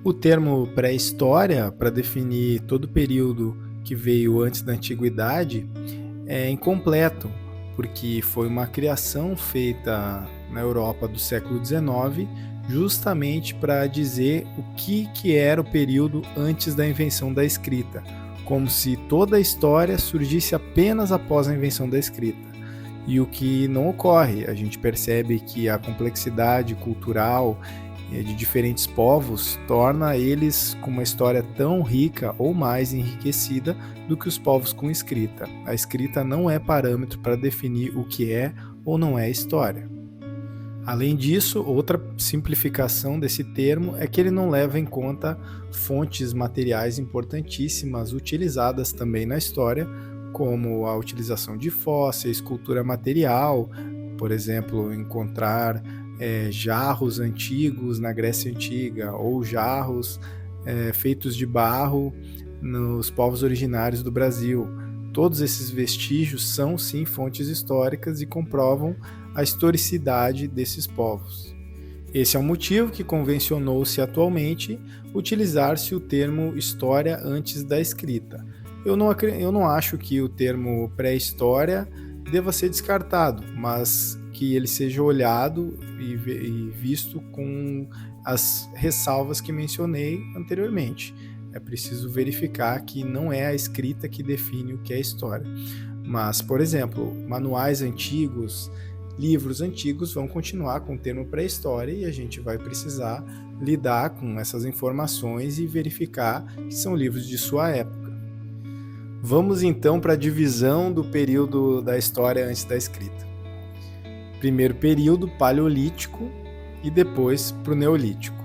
O termo pré-história, para definir todo o período que veio antes da antiguidade, é incompleto, porque foi uma criação feita na Europa do século XIX, justamente para dizer o que era o período antes da invenção da escrita, como se toda a história surgisse apenas após a invenção da escrita. E o que não ocorre, a gente percebe que a complexidade cultural de diferentes povos torna eles com uma história tão rica ou mais enriquecida do que os povos com escrita. A escrita não é parâmetro para definir o que é ou não é história. Além disso, outra simplificação desse termo é que ele não leva em conta fontes materiais importantíssimas utilizadas também na história, como a utilização de fósseis, cultura material, por exemplo, encontrar jarros antigos na Grécia Antiga ou jarros feitos de barro nos povos originários do Brasil. Todos esses vestígios são sim fontes históricas e comprovam a historicidade desses povos. Esse é o motivo que convencionou-se atualmente utilizar-se o termo história antes da escrita. Eu não acho que o termo pré-história deva ser descartado, mas que ele seja olhado e visto com as ressalvas que mencionei anteriormente. É preciso verificar que não é a escrita que define o que é história. Mas, por exemplo, manuais antigos, livros antigos vão continuar com o termo pré-história e a gente vai precisar lidar com essas informações e verificar que são livros de sua época. Vamos então para a divisão do período da história antes da escrita. Primeiro período, Paleolítico, e depois para o Neolítico.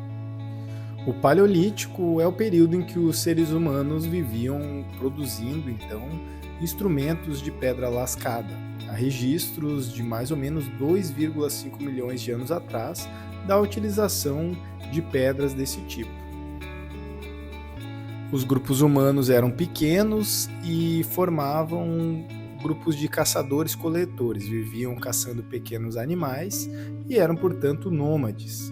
O Paleolítico é o período em que os seres humanos viviam produzindo, então, instrumentos de pedra lascada. Há registros de mais ou menos 2,5 milhões de anos atrás da utilização de pedras desse tipo. Os grupos humanos eram pequenos e formavam grupos de caçadores-coletores, viviam caçando pequenos animais e eram, portanto, nômades.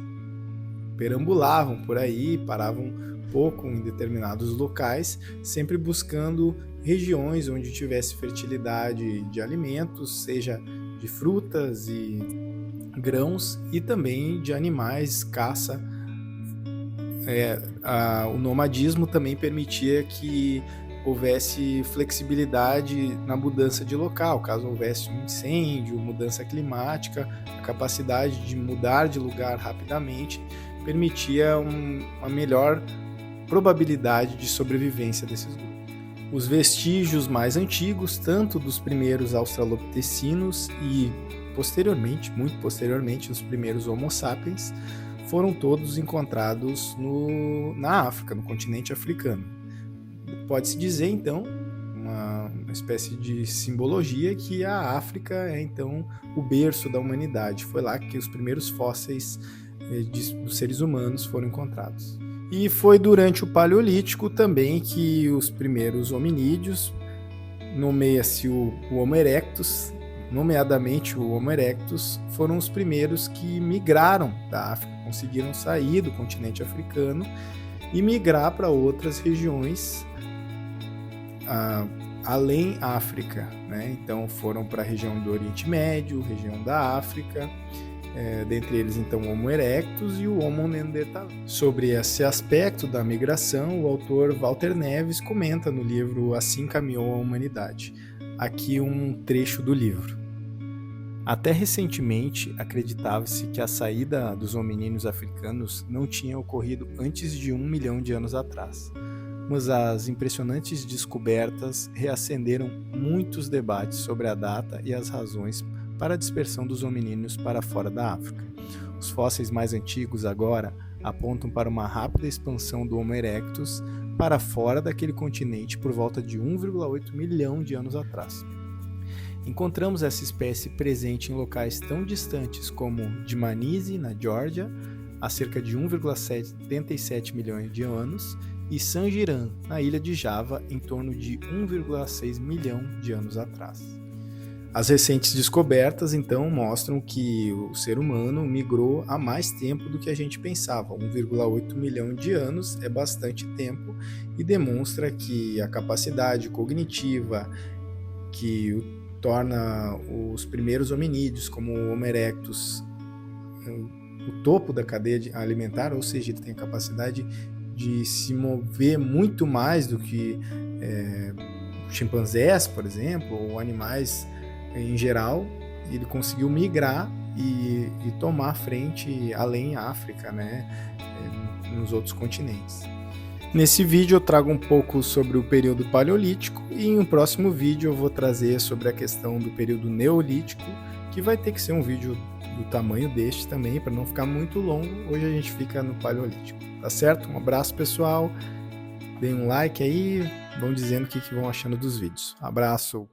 Perambulavam por aí, paravam pouco em determinados locais, sempre buscando regiões onde tivesse fertilidade de alimentos, seja de frutas e grãos, e também de animais, caça. O nomadismo também permitia que houvesse flexibilidade na mudança de local, caso houvesse um incêndio, mudança climática, a capacidade de mudar de lugar rapidamente permitia uma melhor probabilidade de sobrevivência desses grupos. Os vestígios mais antigos, tanto dos primeiros australopitecinos e muito posteriormente, os primeiros Homo sapiens, foram todos encontrados na África, no continente africano. Pode-se dizer, então, uma espécie de simbologia que a África é, então, o berço da humanidade. Foi lá que os primeiros fósseis dos seres humanos foram encontrados. E foi durante o Paleolítico também que os primeiros hominídeos, nomeia-se o Homo erectus, nomeadamente o Homo erectus, foram os primeiros que migraram da África, conseguiram sair do continente africano e migrar para outras regiões além África, né? Então foram para a região do Oriente Médio, região da África, dentre eles então o Homo erectus e o Homo neanderthal. Sobre esse aspecto da migração, o autor Walter Neves comenta no livro Assim Caminhou a Humanidade. Aqui um trecho do livro. Até recentemente, acreditava-se que a saída dos hominídeos africanos não tinha ocorrido antes de 1 milhão de anos atrás. Mas as impressionantes descobertas reacenderam muitos debates sobre a data e as razões para a dispersão dos hominídeos para fora da África. Os fósseis mais antigos agora apontam para uma rápida expansão do Homo erectus para fora daquele continente por volta de 1,8 milhão de anos atrás. Encontramos essa espécie presente em locais tão distantes como Dmanisi, na Geórgia, há cerca de 1,77 milhões de anos, e Sangiran, na ilha de Java, em torno de 1,6 milhão de anos atrás. As recentes descobertas, então, mostram que o ser humano migrou há mais tempo do que a gente pensava. 1,8 milhão de anos é bastante tempo e demonstra que a capacidade cognitiva que torna os primeiros hominídeos, como o Homo erectus, o topo da cadeia alimentar, ou seja, ele tem a capacidade de se mover muito mais do que chimpanzés, por exemplo, ou animais em geral. Ele conseguiu migrar e tomar frente além África, né, nos outros continentes. Nesse vídeo eu trago um pouco sobre o período paleolítico e em um próximo vídeo eu vou trazer sobre a questão do período neolítico, que vai ter que ser um vídeo do tamanho deste também, para não ficar muito longo. Hoje a gente fica no paleolítico, tá certo? Um abraço, pessoal, deem um like aí, vão dizendo o que vão achando dos vídeos. Abraço!